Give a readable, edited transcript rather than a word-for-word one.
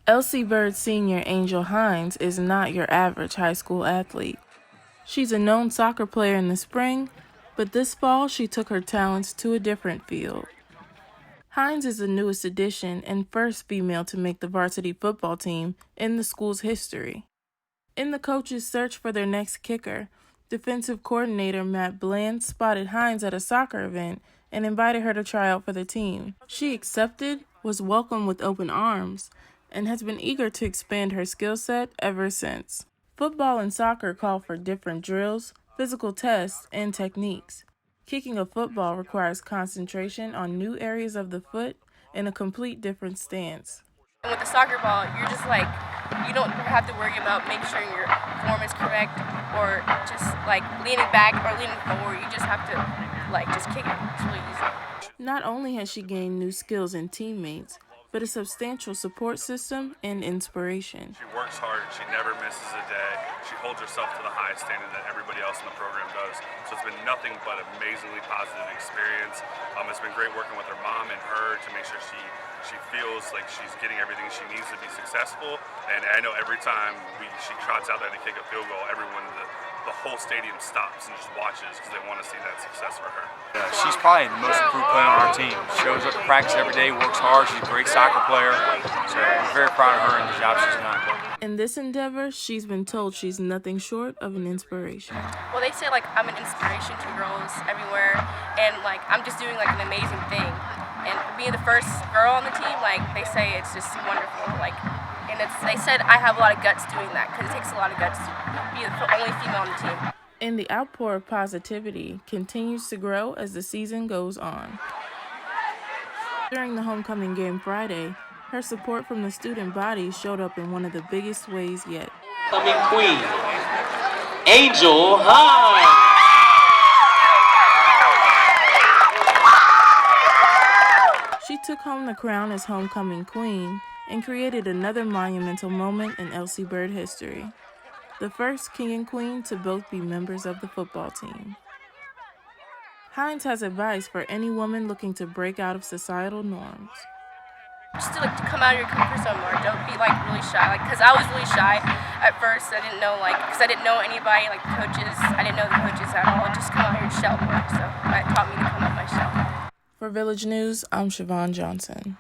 Elsie Bird senior Angel Hines is not your average high school athlete. She's a known soccer player in the spring, but this fall she took her talents to a different field. Hines is the newest addition and first female to make the varsity football team in the school's history. In the coach's search for their next kicker, defensive coordinator Matt Bland spotted Hines at a soccer event and invited her to try out for the team. She accepted, was welcomed with open arms, and has been eager to expand her skill set ever since. Football and soccer call for different drills, physical tests, and techniques. Kicking a football requires concentration on new areas of the foot and a complete different stance. And with the soccer ball, you're just like, you don't have to worry about making sure your form is correct or just like leaning back or leaning forward. You just have to just kick it. It's really easy. Not only has she gained new skills and teammates, but a substantial support system and inspiration. She works hard, she never misses a day. She holds herself to the highest standard that everybody else in the program does. So it's been nothing but amazingly positive experience. It's been great working with her mom and her to make sure she feels like she's getting everything she needs to be successful. And I know every time she trots out there to kick a field goal, everyone, the whole stadium stops and just watches because they want to see that success for her. She's probably the most improved player on our team. Shows up to practice every day, works hard. She's a great soccer player. So we're very proud of her and the job she's done. In this endeavor, she's been told she's nothing short of an inspiration. Well, they say I'm an inspiration to girls everywhere, and I'm just doing an amazing thing. And being the first girl on the team, they say it's just wonderful. And they said I have a lot of guts doing that because it takes a lot of guts to be the only female on the team. And the outpour of positivity continues to grow as the season goes on. During the homecoming game Friday, her support from the student body showed up in one of the biggest ways yet. Homecoming queen, Angel Hines. She took home the crown as homecoming queen and created another monumental moment in Elsie Bird history. The first king and queen to both be members of the football team. Hines has advice for any woman looking to break out of societal norms. Just to come out of your comfort zone more. Don't be really shy. Because I was really shy at first. I didn't know because I didn't know anybody coaches. I didn't know the coaches at all. Just come out of your shell more. So that taught me to come out my shell. For Village News, I'm Siobhan Johnson.